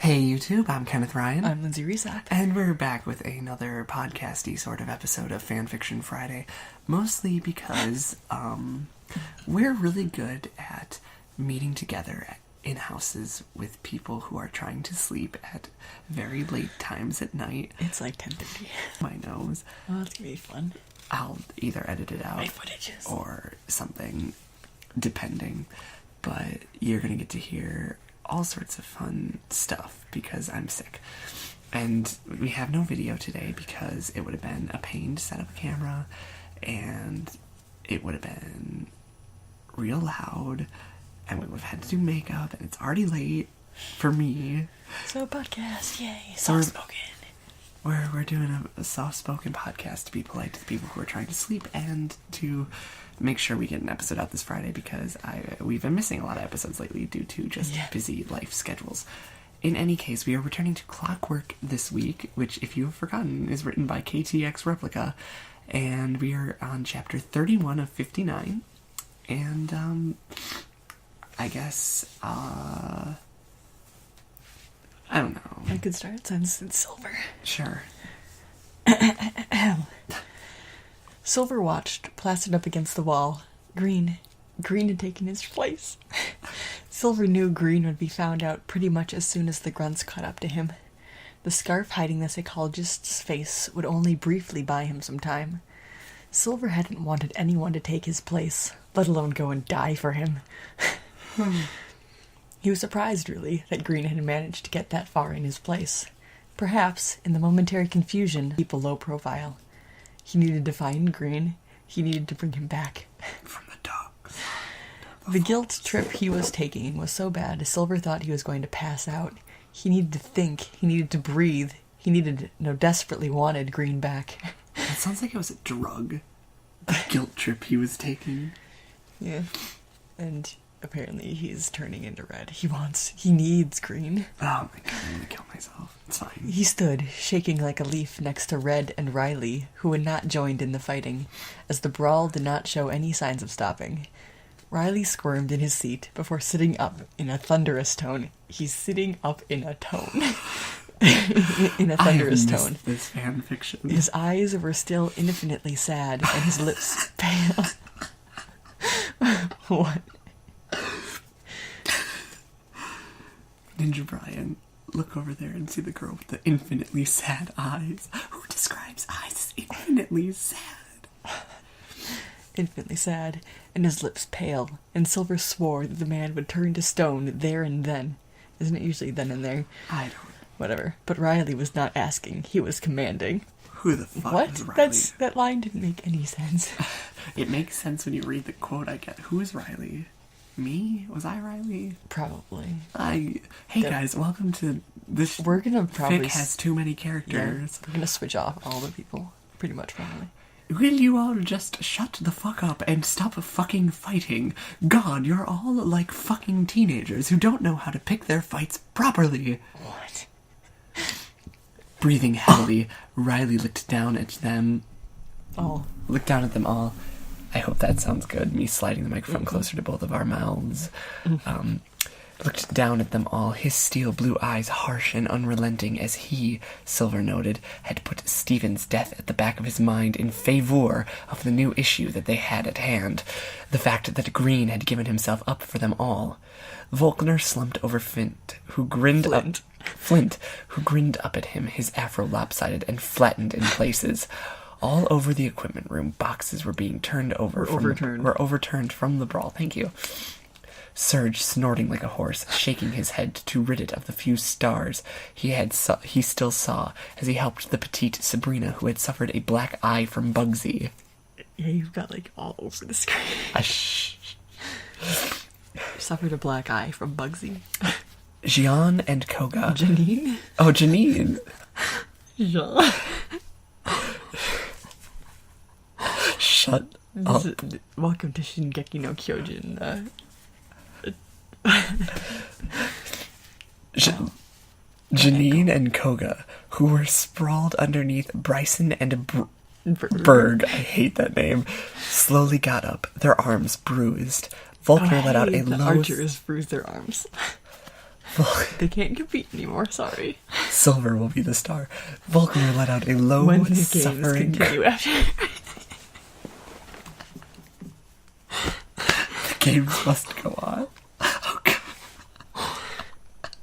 Hey YouTube, I'm Kenneth Ryan. I'm Lindsay Resop. And we're back with another podcasty sort of episode of Fanfiction Friday. Mostly because we're really good at meeting together in houses with people who are trying to sleep at very late times at night. It's like 10:30. My nose. Oh, it's gonna be fun. I'll either edit it out My footages. or something, depending. But you're gonna get to hear all sorts of fun stuff because I'm sick. And we have no video today because it would have been a pain to set up a camera and it would have been real loud and we would have had to do makeup and it's already late for me. So podcast, yay, So soft-spoken. We're doing a soft-spoken podcast to be polite to the people who are trying to sleep and to make sure we get an episode out this Friday because we've been missing a lot of episodes lately due to just busy life schedules. In any case, we are returning to Clockwork this week, which, if you have forgotten, is written by KTX Replica, and we are on chapter 31 of 59, and, I guess, I don't know. I could start since it's Silver. Sure. Silver watched, plastered up against the wall. Green had taken his place. Silver knew Green would be found out pretty much as soon as the grunts caught up to him. The scarf hiding the psychologist's face would only briefly buy him some time. Silver hadn't wanted anyone to take his place, let alone go and die for him. He was surprised, really, that Green had managed to get that far in his place. Perhaps, in the momentary confusion, keep a low profile. He needed to find Green. He needed to bring him back. From the dogs. The guilt trip he was taking was so bad, Silver thought he was going to pass out. He needed to think. He needed to breathe. He desperately wanted Green back. It sounds like it was a drug. The guilt trip he was taking. Yeah. And apparently he's turning into red. He needs Green. Oh my god, I'm gonna kill myself. It's fine. He stood, shaking like a leaf next to Red and Riley, who had not joined in the fighting, as the brawl did not show any signs of stopping. Riley squirmed in his seat before sitting up in a thunderous tone. He's sitting up in a tone. In a thunderous tone. This fan fiction. His eyes were still infinitely sad, and his lips pale. What? Ninja Brian, look over there and see the girl with the infinitely sad eyes. Who describes eyes as infinitely sad? Infinitely sad, and his lips pale, and Silver swore that the man would turn to stone there and then. Isn't it usually then and there? I don't know. Whatever. But Riley was not asking, he was commanding. Who the fuck What? is Riley? That line didn't make any sense. It makes sense when you read the quote I get. Who is Riley? Me? Was I Riley? Probably. Hey guys, welcome to this. We're gonna probably... Fic has too many characters. Yeah, we're gonna switch off all the people. Pretty much, probably. Will you all just shut the fuck up and stop fucking fighting? God, you're all like fucking teenagers who don't know how to pick their fights properly. What? Breathing heavily, Riley looked down at them. Oh. Looked down at them all. I hope that sounds good, me sliding the microphone closer to both of our mouths. Looked down at them all, his steel blue eyes harsh and unrelenting as he, Silver noted, had put Stephen's death at the back of his mind in favor of the new issue that they had at hand, the fact that Green had given himself up for them all. Volkner slumped over Flint, who grinned up at him, his afro lopsided and flattened in places. All over the equipment room, boxes were being overturned from the brawl. Thank you. Serge snorting like a horse, shaking his head to rid it of the few stars he still saw as he helped the petite Sabrina, who had suffered a black eye from Bugsy. Yeah, you've got like all over the screen. Suffered a black eye from Bugsy. Gian and Koga. Janine? Oh, Janine. Jean. Shut up. Welcome to Shingeki no Kyojin. Janine and Koga, who were sprawled underneath Bryson and Berg, I hate that name, slowly got up, their arms bruised. Volkner let out a low... archers bruised their arms. They can't compete anymore, sorry. Silver will be the star. Volkner let out a low, When the games suffering... continue after... The games must go on. Oh, God.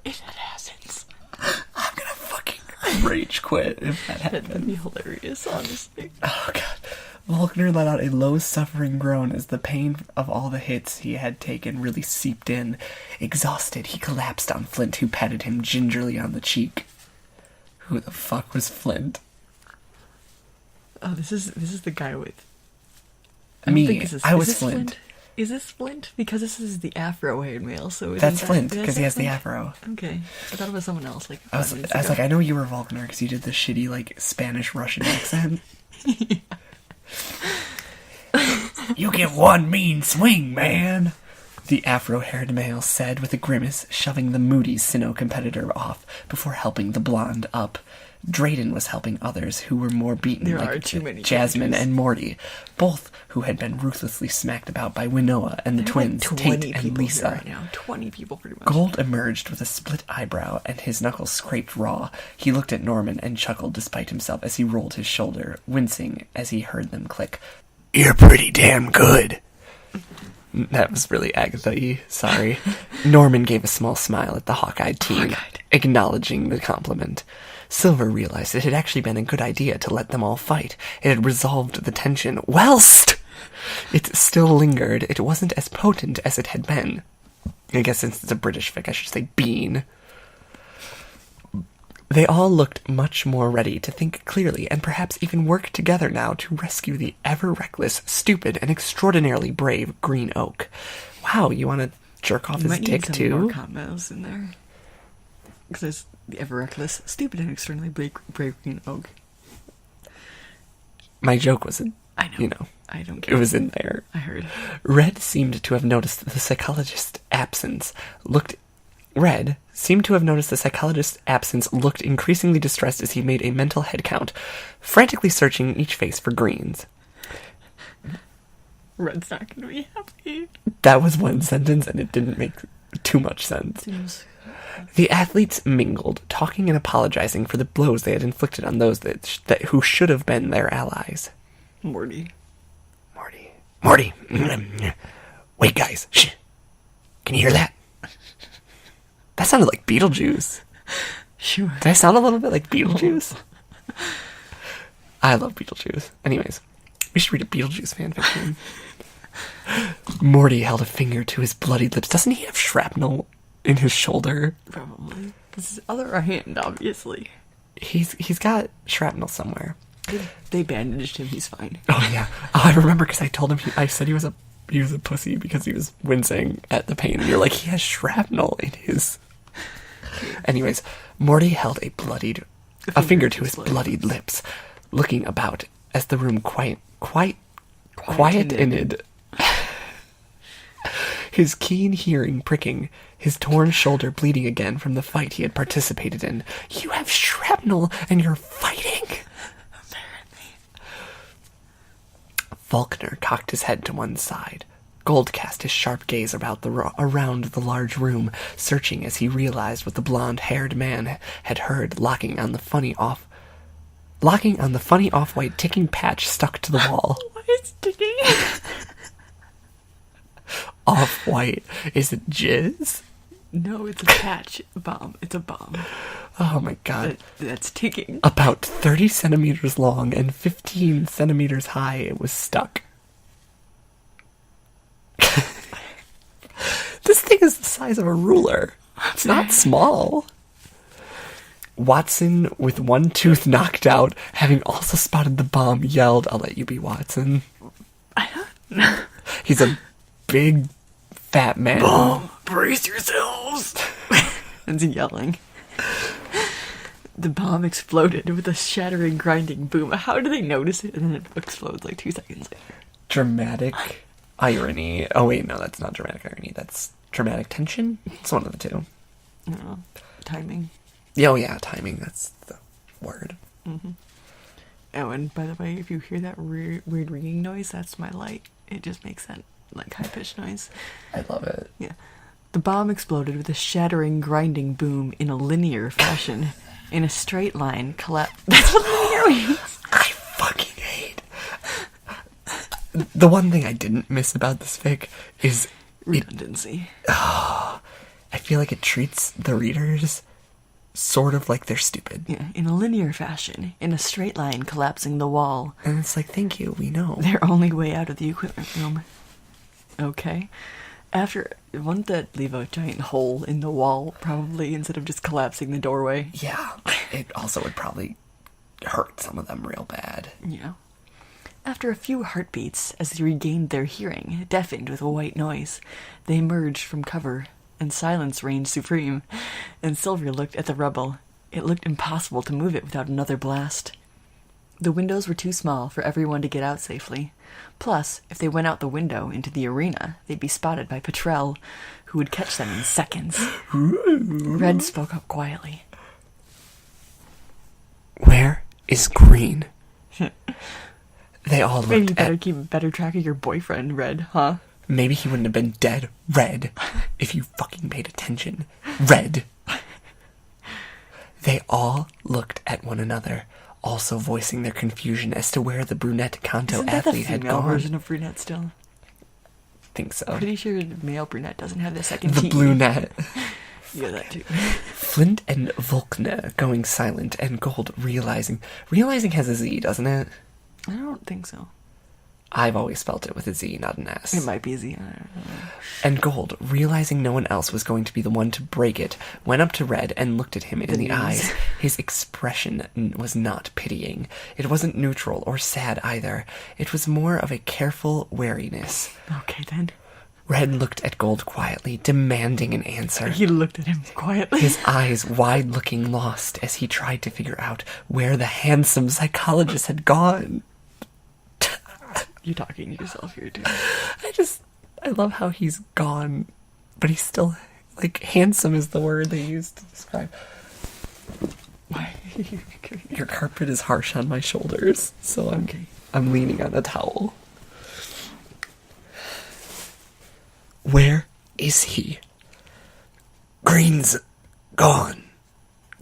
If that happens. I'm gonna fucking rage quit if that happens. That'd be hilarious, honestly. Oh, God. Volkner let out a low, suffering groan as the pain of all the hits he had taken really seeped in. Exhausted, he collapsed on Flint, who patted him gingerly on the cheek. Who the fuck was Flint? Oh, this is the guy with... Me. I was this Flint. Is this Flint? Because this is the afro-haired male, so... That's Flint, because he has the afro. Okay. I thought it was someone else, like... I was like, I know you were Volkner, because you did the shitty, like, Spanish-Russian accent. Yeah. You give one mean swing, man, the afro-haired male said with a grimace, shoving the moody Sinnoh competitor off before helping the blonde up. Drayden was helping others who were more beaten, like Jasmine and Morty, both who had been ruthlessly smacked about by Winnoa and the twins, like Tate and Lisa. Right now. 20 people, pretty much. Gold emerged with a split eyebrow and his knuckles scraped raw. He looked at Norman and chuckled despite himself as he rolled his shoulder, wincing as he heard them click. You're pretty damn good. That was really Agatha-y. Sorry. Norman gave a small smile at the hawk-eyed team, acknowledging the compliment. Silver realized it had actually been a good idea to let them all fight. It had resolved the tension. Whilst it still lingered, it wasn't as potent as it had been. I guess since it's a British fic, I should say bean. They all looked much more ready to think clearly and perhaps even work together now to rescue the ever-reckless, stupid, and extraordinarily brave Green Oak. Wow, you want to jerk off his dick, too? More combos in there. Because there's the ever-reckless, stupid, and extremely brave Green Oak. My joke was, I know. You know, I don't care. It was in there. I heard. Red seemed to have noticed the psychologist's absence, looked increasingly distressed as he made a mental head count, frantically searching each face for greens. Red's not going to be happy. That was one sentence, and it didn't make too much sense. The athletes mingled, talking and apologizing for the blows they had inflicted on those who should have been their allies. Morty. Wait, guys. Shh. Can you hear that? That sounded like Beetlejuice. Sure. Did I sound a little bit like Beetlejuice? I love Beetlejuice. Anyways, we should read a Beetlejuice fanfiction. Morty held a finger to his bloodied lips. Doesn't he have shrapnel in his shoulder? Probably. This is other hand, obviously. He's got shrapnel somewhere. They bandaged him. He's fine. Oh yeah. Oh, I remember because I told him. I said he was a pussy because he was wincing at the pain. And you're like, he has shrapnel in his. Anyways, Morty held a finger to his bloodied lips, looking about as the room quietened. His keen hearing pricking, his torn shoulder bleeding again from the fight he had participated in. You have shrapnel and you're fighting? Apparently. Volkner cocked his head to one side. Gold cast his sharp gaze around the large room, searching as he realized what the blonde-haired man had heard, locking on the funny off-white ticking patch stuck to the wall. What is ticking? Off-white. Is it jizz? No, it's a patch. Bomb. It's a bomb. Oh my god. That's ticking. About 30 centimeters long and 15 centimeters high, it was stuck. This thing is the size of a ruler. It's not small. Watson, with one tooth knocked out, having also spotted the bomb, yelled, I'll let you be Watson. I don't know. He's a big, fat man. Bomb! Brace yourselves! And he's yelling. The bomb exploded with a shattering, grinding boom. How do they notice it and then it explodes like 2 seconds later? Dramatic irony. Oh wait, no, that's not dramatic irony. That's dramatic tension? It's one of the two. No. Timing. Oh yeah, timing. That's the word. Mm-hmm. Oh, and by the way, if you hear that weird ringing noise, that's my light. It just makes that like high-pitched noise. I love it. Yeah. The bomb exploded with a shattering, grinding boom in a linear fashion. In a straight line, collapsed. That's what linear means! I fucking hate. The one thing I didn't miss about this fic is redundancy. I feel like it treats the readers sort of like they're stupid. Yeah, in a linear fashion, in a straight line, collapsing the wall. And it's like, thank you, we know. Their only way out of the equipment room. Okay. Wouldn't that leave a giant hole in the wall, probably, instead of just collapsing the doorway? Yeah, it also would probably hurt some of them real bad. Yeah. After a few heartbeats, as they regained their hearing, deafened with a white noise, they emerged from cover, and silence reigned supreme, and Silver looked at the rubble. It looked impossible to move it without another blast. The windows were too small for everyone to get out safely. Plus, if they went out the window into the arena, they'd be spotted by Petrel, who would catch them in seconds. Red spoke up quietly. Where is Green? They all looked Maybe you better at... keep better track of your boyfriend, Red, huh? Maybe he wouldn't have been dead red if you fucking paid attention. Red. They all looked at one another, also voicing their confusion as to where the brunette Kanto Isn't that the athlete had female gone. version of brunette still? Think so. Pretty sure the male brunette doesn't have the second The T. blue net. Yeah, that too. Flint and Volkner going silent, and Gold realizing has a Z, doesn't it? I don't think so. I've always spelt it with a Z, not an S. It might be a Z. I don't know. And Gold, realizing no one else was going to be the one to break it, went up to Red and looked at him in the eyes. His expression was not pitying. It wasn't neutral or sad either. It was more of a careful wariness. Okay, then. Red looked at Gold quietly, demanding an answer. He looked at him quietly. His eyes wide-looking lost as he tried to figure out where the handsome psychologist had gone. You're talking to yourself here, too. I love how he's gone, but he's still, like, handsome is the word they use to describe. Why? Your carpet is harsh on my shoulders, so I'm leaning on a towel. Where is he? Green's gone.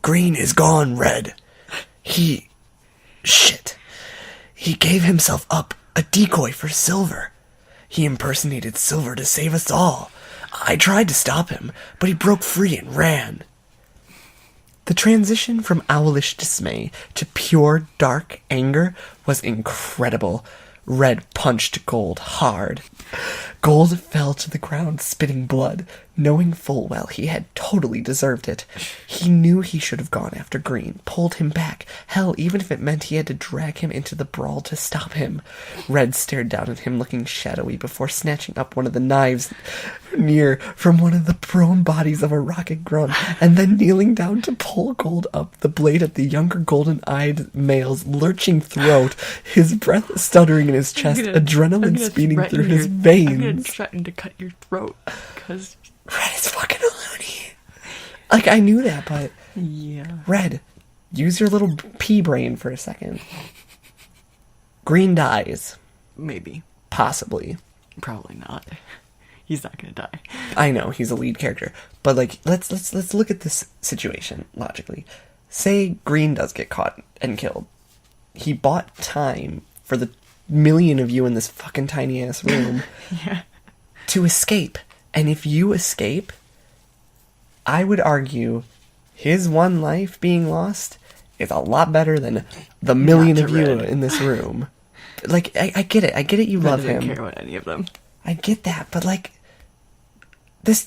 Green is gone, Red. Shit. He gave himself up, a decoy for Silver. He impersonated Silver to save us all. I tried to stop him, but he broke free and ran. The transition from owlish dismay to pure dark anger was incredible. Red punched Gold hard. Gold fell to the ground, spitting blood, knowing full well he had totally deserved it. He knew he should have gone after Green, pulled him back. Hell, even if it meant he had to drag him into the brawl to stop him. Red stared down at him, looking shadowy, before snatching up one of the knives near from one of the prone bodies of a rocket grunt, and then kneeling down to pull Gold up, the blade at the younger golden-eyed male's lurching throat, his breath stuttering in his chest, adrenaline speeding through his veins. I'm gonna threaten to cut your throat, because... Red is fucking a loony. Like, I knew that, but... Yeah. Red, use your little pea brain for a second. Green dies. Maybe. Possibly. Probably not. He's not gonna die. I know, he's a lead character. But, like, let's look at this situation logically. Say Green does get caught and killed. He bought time for the million of you in this fucking tiny-ass room Yeah. to escape. And if you escape, I would argue his one life being lost is a lot better than the million of you in this room. Like, I get it. I get it, you love him. I don't care about any of them. I get that, but, like, this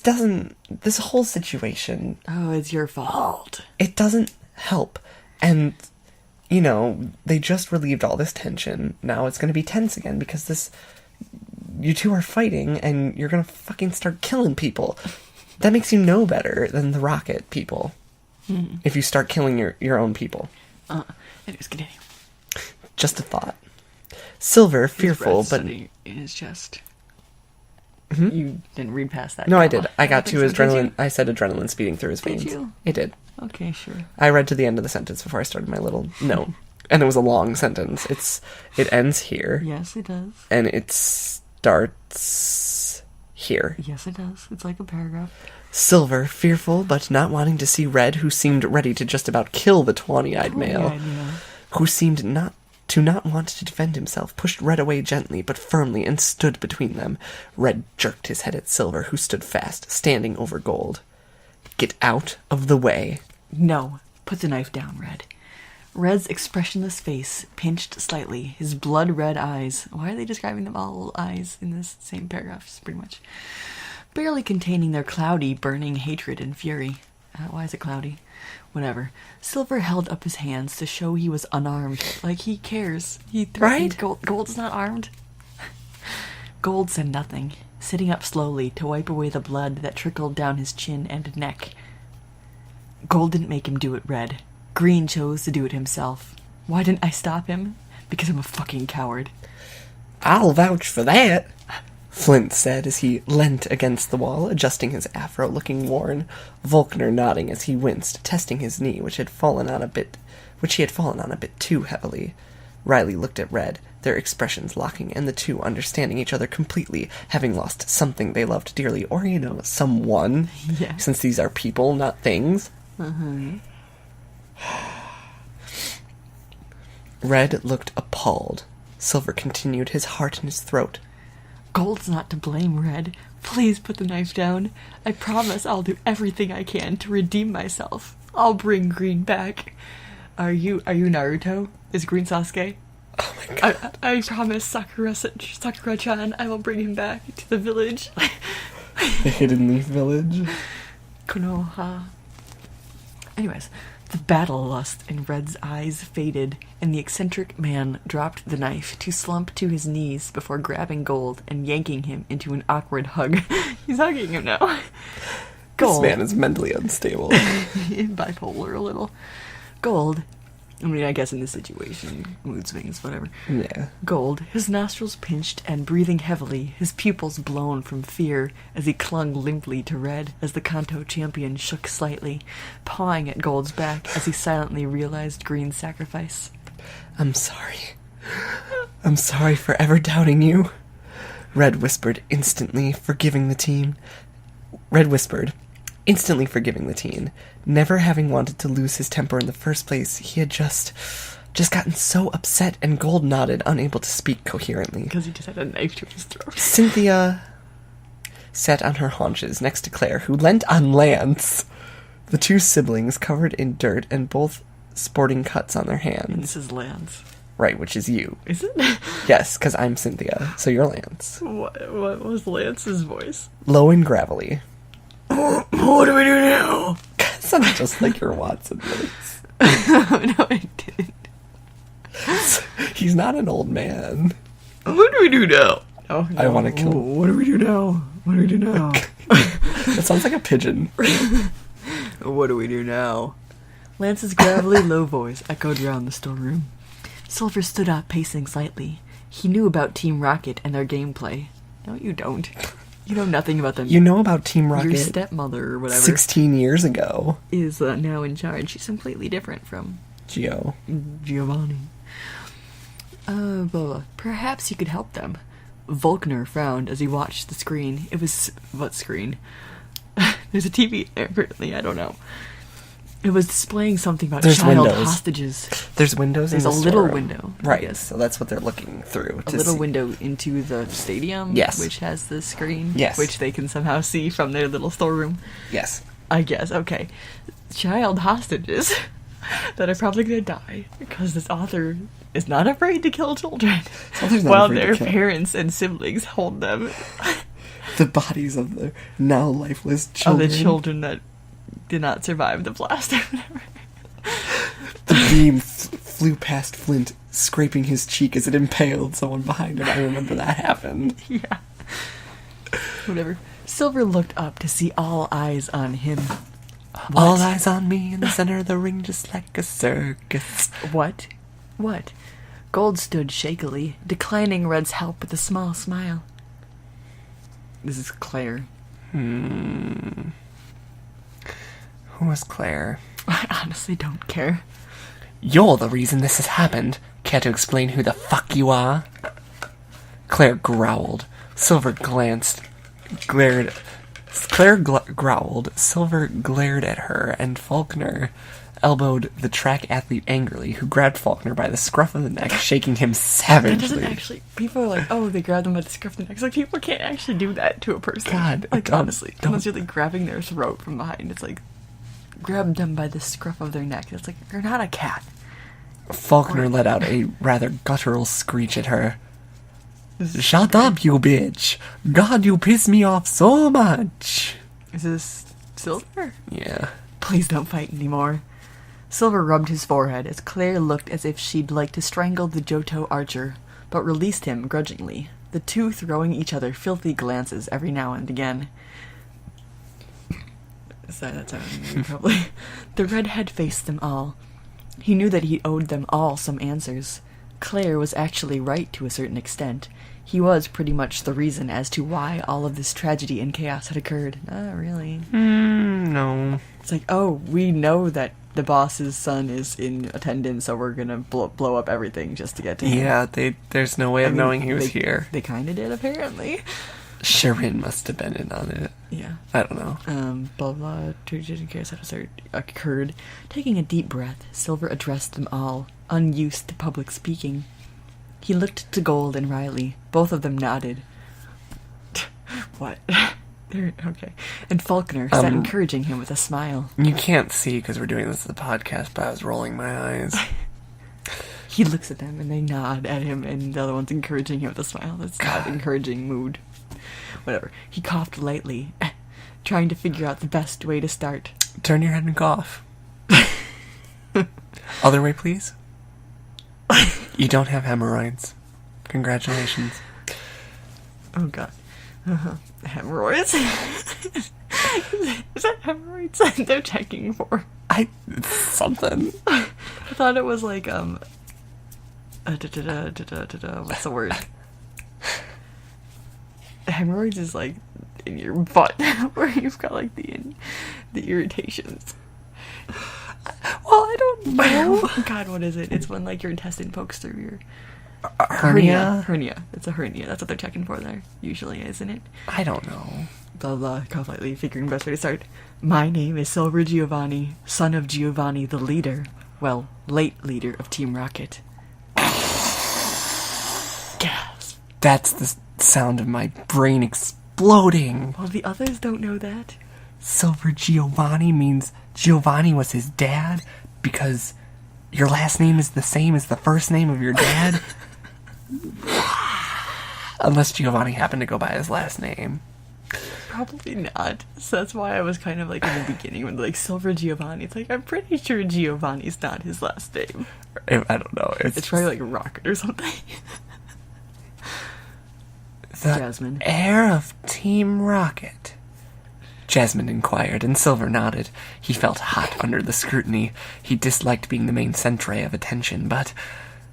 whole situation... Oh, it's your fault. It doesn't help. And, you know, they just relieved all this tension. Now it's going to be tense again because you two are fighting and you're going to fucking start killing people. That makes you know better than the Rocket people. Mm. If you start killing your own people. Anyways, continue. Just a thought. Silver, fearful, but... in his chest. Mm-hmm. You didn't read past that. No, I did. I got to so, adrenaline. I said adrenaline speeding through his veins. Did you? It did. Okay, sure. I read to the end of the sentence before I started my little note. And it was a long sentence. It ends here. Yes, it does. And it starts here. Yes, it does. It's like a paragraph. Silver, fearful but not wanting to see Red, who seemed ready to just about kill the tawny-eyed male, who seemed not want to defend himself, pushed Red away gently but firmly and stood between them. Red jerked his head at Silver, who stood fast, standing over Gold. Get out of the way. No. Put the knife down, Red. Red's expressionless face pinched slightly, his blood-red eyes. Why are they describing them all eyes in this same paragraph, pretty much? Barely containing their cloudy, burning hatred and fury. Why is it cloudy? Whatever. Silver held up his hands to show he was unarmed. Like he cares. He threatened Gold. Gold's not armed. Gold said nothing, sitting up slowly to wipe away the blood that trickled down his chin and neck. Gold didn't make him do it, Red. Green chose to do it himself. Why didn't I stop him? Because I'm a fucking coward. I'll vouch for that, Flint said as he leant against the wall, adjusting his afro, looking worn, Volkner nodding as he winced, testing his knee, which he had fallen on a bit too heavily. Riley looked at Red, their expressions locking, and the two understanding each other completely, having lost something they loved dearly, or, someone, since these are people, not things. Red looked appalled. Silver continued, his heart in his throat. Gold's not to blame, Red. Please put the knife down. I promise I'll do everything I can to redeem myself. I'll bring Green back. Are you Naruto? Is Green Sasuke? Oh my god. I promise Sakura-chan, I will bring him back to the village. The Hidden Leaf Village? Konoha. Anyways, the battle lust in Red's eyes faded, and the eccentric man dropped the knife to slump to his knees before grabbing Gold and yanking him into an awkward hug. He's hugging him now. Gold. This man is mentally unstable. Bipolar a little. Gold. I mean, I guess in this situation, mood swings, whatever. Yeah. Gold, his nostrils pinched and breathing heavily, his pupils blown from fear as he clung limply to Red as the Kanto champion shook slightly, pawing at Gold's back as he silently realized Green's sacrifice. I'm sorry. I'm sorry for ever doubting you. Red whispered, instantly forgiving the teen. Never having wanted to lose his temper in the first place, he had just gotten so upset, and Gold nodded, unable to speak coherently. Because he just had a knife to his throat. Cynthia sat on her haunches next to Claire, who leant on Lance. The two siblings covered in dirt and both sporting cuts on their hands. And this is Lance. Right, which is you. Is it? Yes, because I'm Cynthia, so you're Lance. What was Lance's voice? Low and gravelly. What do we do now? Sounds just like your Watson voice. No, I didn't. He's not an old man. What do we do now? Oh, no. I want to kill. What do we do now? What do we do now? That sounds like a pigeon. What do we do now? Lance's gravelly low voice echoed round the storeroom. Silver stood up, pacing slightly. He knew about Team Rocket and their gameplay. No, you don't. You know nothing about them. You know about Team Rocket. Your stepmother or whatever 16 years ago is now in charge. She's completely different from Giovanni. Perhaps you could help them. Volkner frowned as he watched the screen. It was... what screen? There's a TV there, apparently. I don't know. It was displaying something about child hostages. There's windows in the There's a little window. Right, so that's what they're looking through. A little window into the stadium, yes, which has the screen, yes, which they can somehow see from their little storeroom. Yes. I guess, okay. Child hostages that are probably going to die because this author is not afraid to kill children while their parents and siblings hold them. The bodies of the now lifeless children. Of the children that did not survive the blast or whatever. The beam flew past Flint, scraping his cheek as it impaled someone behind him. I remember that happened. Yeah. Whatever. Silver looked up to see all eyes on him. What? All eyes on me in the center of the ring, just like a circus. What? Gold stood shakily, declining Red's help with a small smile. This is Claire. Who was Claire? I honestly don't care. You're the reason this has happened. Care to explain who the fuck you are? Claire growled. Silver glanced growled, Silver glared at her, and Faulkner elbowed the track athlete angrily, who grabbed Faulkner by the scruff of the neck, shaking him savagely. That doesn't actually... People are like, oh, they grabbed them by the scruff of the neck. It's like, people can't actually do that to a person. God, like, honestly. Unless you're, like, grabbing their throat from behind. It's like, grab them by the scruff of their neck. It's like, you're not a cat. Faulkner let out a rather guttural screech at her. Shut up, you bitch! God, you piss me off so much! Is this Silver? Yeah. Please don't fight anymore. Silver rubbed his forehead as Claire looked as if she'd like to strangle the Johto archer, but released him grudgingly, the two throwing each other filthy glances every now and again. That's how I mean, probably. The redhead faced them all. He knew that he owed them all some answers. Claire was actually right to a certain extent. He was pretty much the reason as to why all of this tragedy and chaos had occurred. Not really. No. It's like, oh, we know that the boss's son is in attendance, so we're gonna blow up everything just to get to him. Yeah, there's no way of knowing he was here. They kinda did, apparently. Sharon must have been in on it. Yeah. I don't know. Blah blah, tragedy and chaos occurred. Taking a deep breath, Silver addressed them all, unused to public speaking. He looked to Gold and Riley. Both of them nodded. What? Okay. And Faulkner sat encouraging him with a smile. You can't see because we're doing this as a podcast, but I was rolling my eyes. He looks at them and they nod at him, and the other one's encouraging him with a smile. That's not encouraging mood. Whatever. He coughed lightly, trying to figure out the best way to start. Turn your head and cough. Other way, please. You don't have hemorrhoids. Congratulations. Oh, God. Hemorrhoids? Is that hemorrhoids they're checking for? Something. I thought it was like, what's the word? Hemorrhoids is like in your butt, where you've got like the irritations. Well, I don't know. God, what is it? It's when like your intestine pokes through your hernia. Hernia. It's a hernia. That's what they're checking for there, usually, isn't it? I don't know. Blah blah. Cough lightly, figuring the best way to start. My name is Silver Giovanni, son of Giovanni the leader. Well, late leader of Team Rocket. Gasp. That's the sound of my brain exploding. Well, the others don't know that. Silver Giovanni means Giovanni was his dad because your last name is the same as the first name of your dad. Unless Giovanni happened to go by his last name. Probably not. So that's why I was kind of like in the beginning when like Silver Giovanni. It's like, I'm pretty sure Giovanni's not his last name. I don't know. It's probably like Rocket or something. Jasmine. Heir of Team Rocket. Jasmine inquired, and Silver nodded. He felt hot under the scrutiny. He disliked being the main centre of attention, but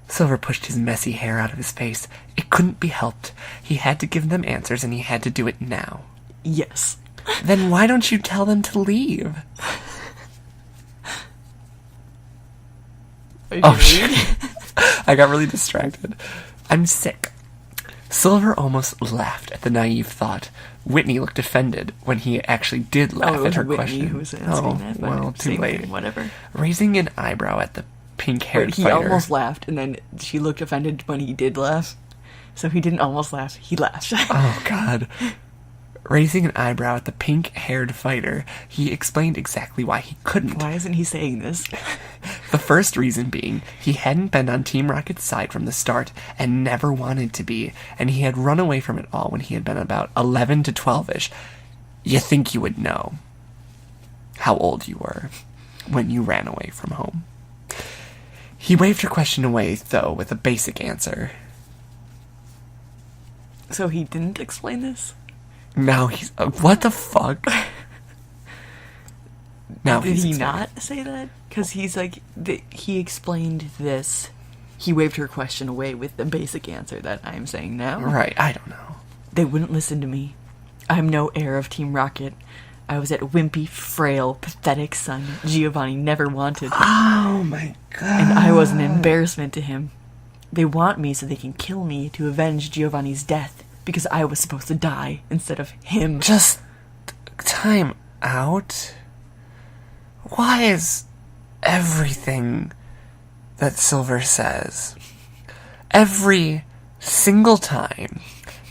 Silver pushed his messy hair out of his face. It couldn't be helped. He had to give them answers, and he had to do it now. Yes. Then why don't you tell them to leave? Oh, shit. I got really distracted. I'm sick. Silver almost laughed at the naive thought. Whitney looked offended when he actually did laugh at her Whitney question. who was asking that, well, too late. Thing, whatever. Raising an eyebrow at the pink-haired He fighter. almost laughed, and then she looked offended when he did laugh. So he didn't almost laugh, he laughed. Oh, God. Raising an eyebrow at the pink-haired fighter, he explained exactly why he couldn't. Why isn't he saying this? The first reason being, he hadn't been on Team Rocket's side from the start, and never wanted to be, and he had run away from it all when he had been about 11 to 12-ish. You think you would know how old you were when you ran away from home. He waved her question away, though, with a basic answer. So he didn't explain this? Now he's... what the fuck? Now Did he's he explaining. not say that? Because he's like... he explained this. He waved her question away with the basic answer that I'm saying now. Right, I don't know. They wouldn't listen to me. I'm no heir of Team Rocket. I was that wimpy, frail, pathetic son Giovanni never wanted. Oh my God. And I was an embarrassment to him. They want me so they can kill me to avenge Giovanni's death. because I was supposed to die instead of him. Just time out. Why is everything that Silver says, every single time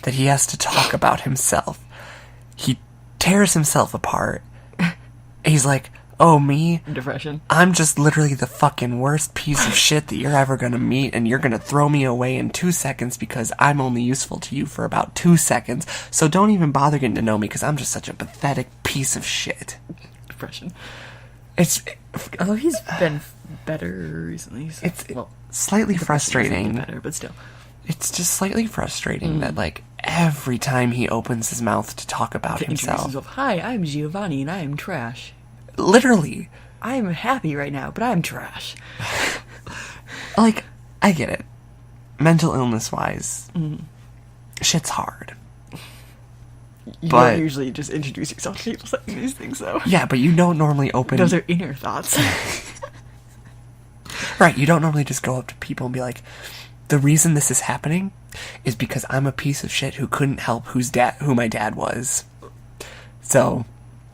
that he has to talk about himself, he tears himself apart. He's like, oh, me? Depression. I'm just literally the fucking worst piece of shit that you're ever gonna meet, and you're gonna throw me away in 2 seconds because I'm only useful to you for about 2 seconds, so don't even bother getting to know me because I'm just such a pathetic piece of shit. Depression. It's... Although he's been better recently. So, it's slightly frustrating. Better, but still. It's just slightly frustrating that, like, every time he opens his mouth to talk about himself... Hi, I'm Giovanni, and I am trash. Literally. I'm happy right now, but I'm trash. Like, I get it. Mental illness-wise, shit's hard. You But- don't usually just introduce yourself to people saying these things, though. Yeah, but you don't normally open... Those are inner thoughts. Right, you don't normally just go up to people and be like, the reason this is happening is because I'm a piece of shit who couldn't help who my dad was. So,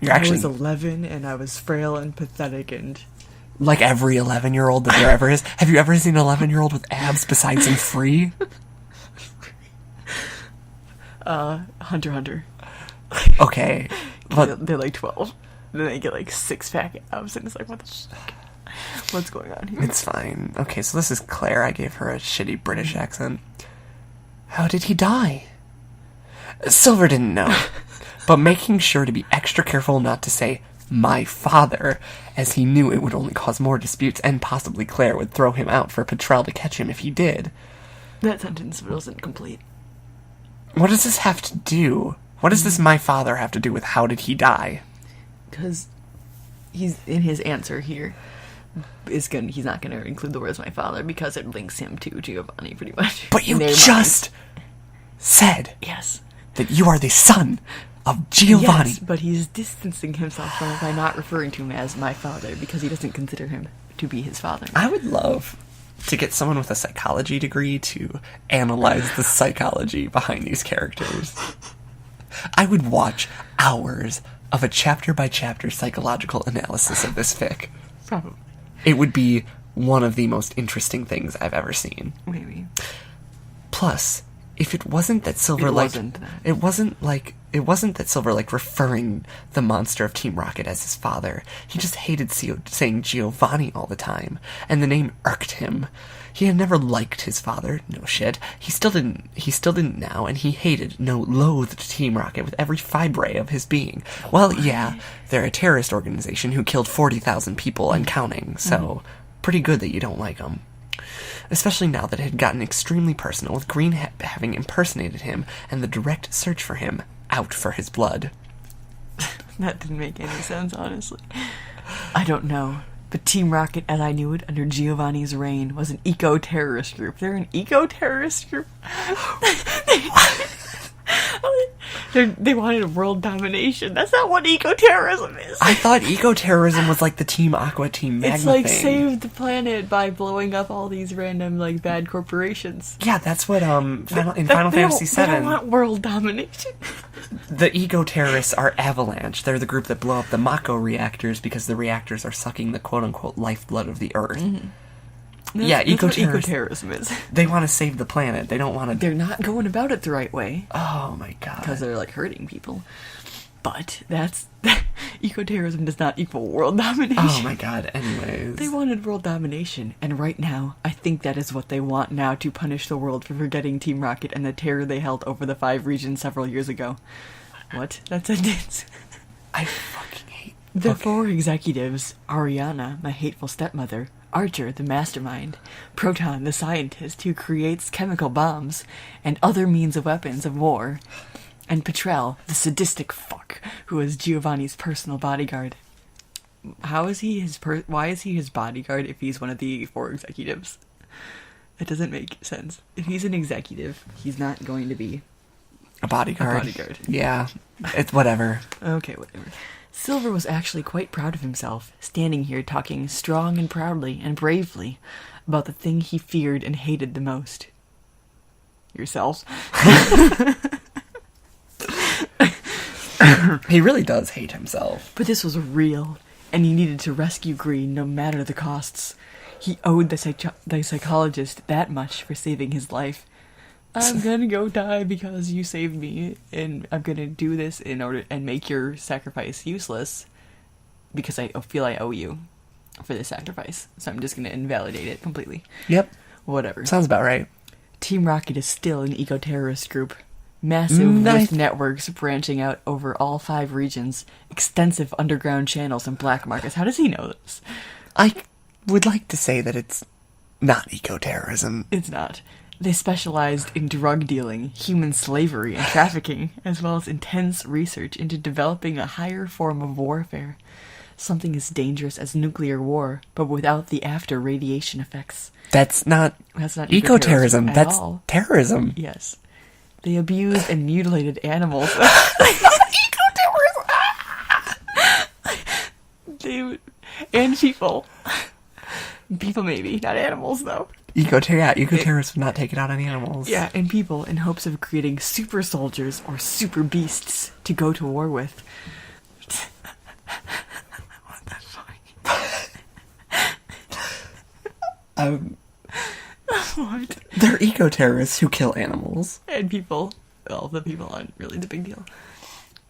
you're actually... I was 11, and I was frail and pathetic, and... Like every 11-year-old that there ever is. Have you ever seen an 11-year-old with abs besides in Free? Hunter x Hunter. Okay, but... They're like 12. Then they get like 6-pack abs, and it's like, what the fuck? What's going on here? It's fine. Okay, so this is Claire. I gave her a shitty British accent. How did he die? Silver didn't know, but making sure to be extra careful not to say, my father, as he knew it would only cause more disputes, and possibly Claire would throw him out for Patrell to catch him if he did. That sentence wasn't complete. What does this have to do? What does this my father have to do with how did he die? Because he's in his answer here. He's not going to include the words my father because it links him to Giovanni pretty much. But you just said yes that you are the son of Giovanni. Yes, but he's distancing himself from it by not referring to him as my father because he doesn't consider him to be his father. I would love to get someone with a psychology degree to analyze the psychology behind these characters. I would watch hours of a chapter-by-chapter psychological analysis of this fic. Probably. It would be one of the most interesting things I've ever seen. Maybe. Plus, if it wasn't that Silver it wasn't that Silver referring the monster of Team Rocket as his father. He just hated saying Giovanni all the time, and the name irked him. He had never liked his father, no shit. He still didn't now, and he loathed Team Rocket with every fibre of his being. Well, yeah, they're a terrorist organization who killed 40,000 people and counting, so pretty good that you don't like them. Especially now that it had gotten extremely personal, with Green having impersonated him, and the direct search for him, out for his blood. That didn't make any sense, honestly. I don't know. But Team Rocket, as I knew it under Giovanni's reign, was an eco-terrorist group. They're an eco-terrorist group? They wanted world domination. That's not what eco-terrorism is. I thought eco-terrorism was like the Team Aqua, Team Magma It's like thing. save the planet by blowing up all these random, bad corporations. Yeah, that's what, Final Fantasy VII... They don't want world domination. The eco-terrorists are Avalanche. They're the group that blow up the Mako reactors because the reactors are sucking the quote-unquote lifeblood of the Earth. Mm-hmm. That's what eco-terrorism is. They want to save the planet. They don't want to... They're not going about it the right way. Oh my god. Because they're, hurting people. But eco-terrorism does not equal world domination. Oh my god, anyways. They wanted world domination, and right now, I think that is what they want now to punish the world for forgetting Team Rocket and the terror they held over the 5 regions several years ago. What? That sentence. I fucking hate... The 4 executives, Ariana, my hateful stepmother, Archer, the mastermind, Proton, the scientist who creates chemical bombs and other means of weapons of war, and Patrell, the sadistic fuck who is Giovanni's personal bodyguard. How is he why is he his bodyguard if he's one of the 4 executives? It doesn't make sense. If he's an executive, he's not going to be a bodyguard. A bodyguard. Yeah, it's whatever. Okay, whatever. Silver was actually quite proud of himself, standing here talking strong and proudly and bravely about the thing he feared and hated the most. Yourself. He really does hate himself. But this was real, and he needed to rescue Green no matter the costs. He owed the psychologist that much for saving his life. I'm gonna go die because you saved me, and I'm gonna do this in order and make your sacrifice useless because I feel I owe you for this sacrifice. So I'm just gonna invalidate it completely. Yep. Whatever. Sounds about right. Team Rocket is still an eco-terrorist group. Massive with networks branching out over all 5 regions, extensive underground channels and black markets. How does he know this? I would like to say that it's not eco-terrorism. It's not. They specialized in drug dealing, human slavery, and trafficking, as well as intense research into developing a higher form of warfare. Something as dangerous as nuclear war, but without the after radiation effects. That's not eco-terrorism. That's all. Terrorism. Yes. They abused and mutilated animals. Eco-terrorism! And people. People maybe, not animals though. Eco-terrorists would not take it out on animals. Yeah, and people in hopes of creating super soldiers or super beasts to go to war with. What the fuck? What? They're eco-terrorists who kill animals. And people. Well, the people aren't really the big deal.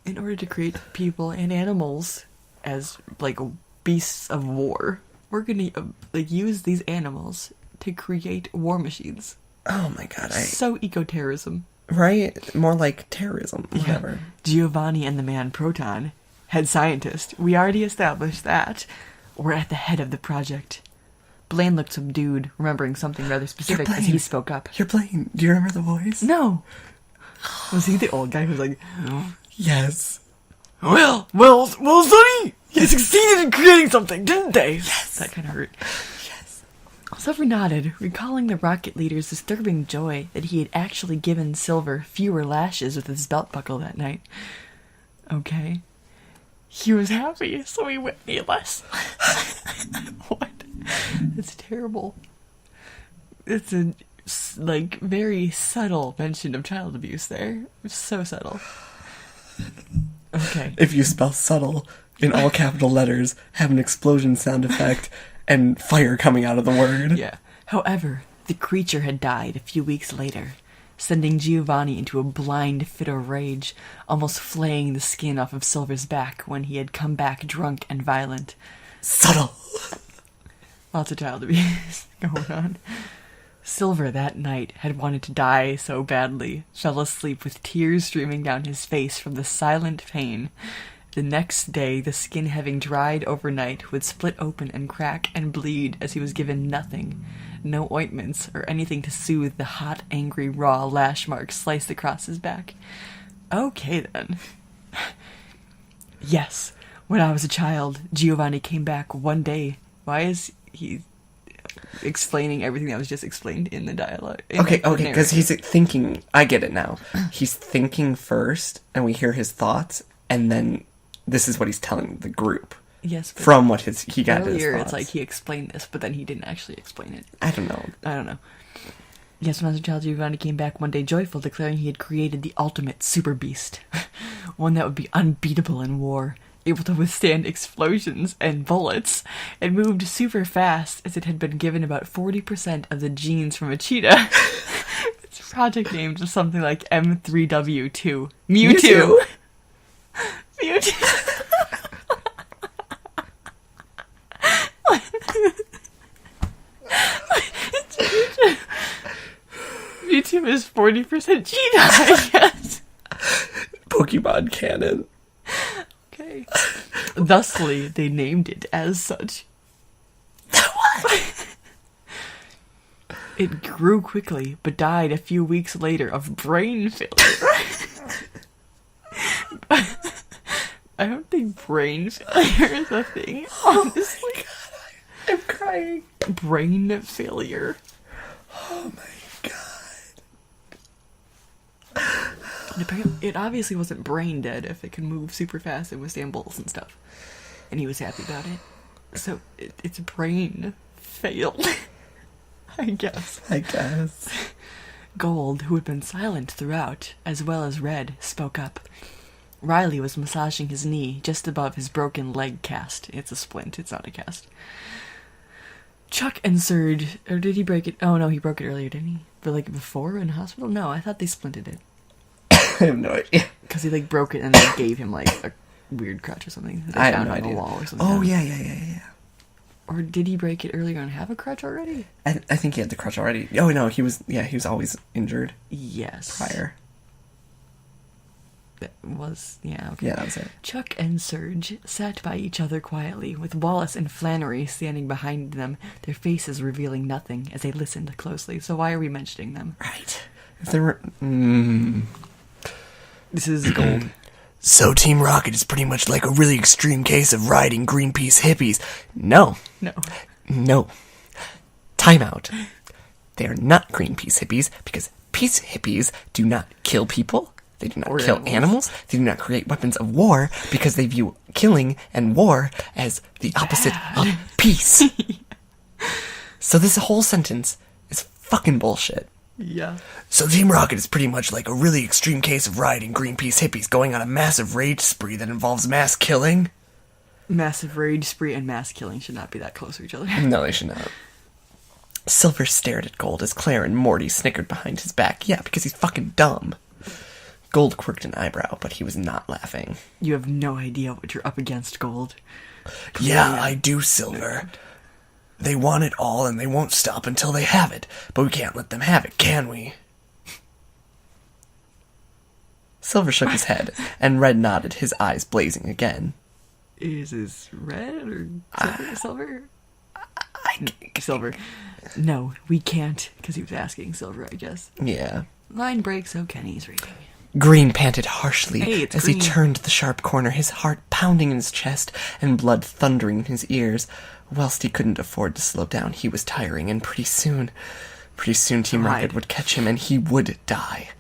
In order to create people and animals as, like, beasts of war, we're gonna, use these animals to create war machines. Oh my god, So eco-terrorism. Right? More like terrorism. Whatever. Yeah. Giovanni and the man Proton, head scientist. We already established that. We're at the head of the project. Blaine looked subdued, remembering something rather specific as he spoke up. You're Blaine. Do you remember the voice? No. Was he the old guy who was like, oh. Yes. Well, Sonny! They succeeded in creating something, didn't they? Yes. That kind of hurt. Yes. Silver nodded, recalling the rocket leader's disturbing joy that he had actually given Silver fewer lashes with his belt buckle that night. Okay. He was happy, so he whipped me less. What? That's terrible. It's a, very subtle mention of child abuse there. It's so subtle. Okay. If you spell subtle in all capital letters, have an explosion sound effect, and fire coming out of the word. Yeah. However, the creature had died a few weeks later, sending Giovanni into a blind fit of rage, almost flaying the skin off of Silver's back when he had come back drunk and violent. Subtle! Lots of child abuse going on. Silver that night had wanted to die so badly, fell asleep with tears streaming down his face from the silent pain. The next day, the skin having dried overnight would split open and crack and bleed as he was given nothing. No ointments or anything to soothe the hot, angry, raw lash marks sliced across his back. Okay then. Yes, when I was a child, Giovanni came back one day. Why is he explaining everything that was just explained in the dialogue? Okay, because he's thinking. I get it now. He's thinking first, and we hear his thoughts, and then this is what he's telling the group. Yes. From what he got his earlier, thoughts. it's like he explained this, but then he didn't actually explain it. I don't know. Yes, when I was a child, Giovanni came back one day joyful, declaring he had created the ultimate super beast. One that would be unbeatable in war, able to withstand explosions and bullets, and moved super fast as it had been given about 40% of the genes from a cheetah. Its project name was something like M3W2. Mewtwo! Mewtwo! Mewtwo is 40% cheetah, I guess. Pokemon canon. Okay. Thusly, they named it as such. What? It grew quickly, but died a few weeks later of brain failure. I don't think brain failure is a thing, honestly. Oh my god, I'm crying. Brain failure. Oh my god. It obviously wasn't brain dead if it can move super fast and withstand bullets and stuff. And he was happy about it. So, its brain failed. I guess. Gold, who had been silent throughout, as well as Red, spoke up. Riley was massaging his knee just above his broken leg cast. It's a splint, it's not a cast. Chuck and Serge, or did he break it? Oh no, he broke it earlier, didn't he? But like before in the hospital? No, I thought they splinted it. I have no idea. Because he like broke it and they gave him like a weird crutch or something. They I have found no on the idea. wall or something. Oh, yeah. Or did he break it earlier and have a crutch already? I think he had the crutch already. Oh, no, he was always injured Yes. prior. That was, yeah, okay. Yeah, that was it. Chuck and Serge sat by each other quietly, with Wallace and Flannery standing behind them, their faces revealing nothing as they listened closely. So why are we mentioning them? Right. If there were... This is gold. So Team Rocket is pretty much like a really extreme case of riding Greenpeace hippies. No. No. Time out. They are not Greenpeace hippies because peace hippies do not kill people. They do not Or kill animals. They do not create weapons of war because they view killing and war as the opposite of peace. So this whole sentence is fucking bullshit. Yeah. So Team Rocket is pretty much like a really extreme case of riding Greenpeace hippies going on a massive rage spree that involves mass killing. Massive rage spree and mass killing should not be that close to each other. No, they should not. Silver stared at Gold as Claire and Morty snickered behind his back. Yeah, because he's fucking dumb. Gold quirked an eyebrow, but he was not laughing. You have no idea what you're up against, Gold. Yeah, I do, Silver. They want it all, and they won't stop until they have it. But we can't let them have it, can we? Silver shook his head, and Red nodded, his eyes blazing again. Is this Red or Silver? Silver. No, we can't, because he was asking Silver, I guess. Yeah. Line break, so Kenny's reading. Green panted harshly as Green. he turned the sharp corner, his heart pounding in his chest and blood thundering in his ears. Whilst he couldn't afford to slow down, he was tiring, and pretty soon Team Rocket would catch him and he would die.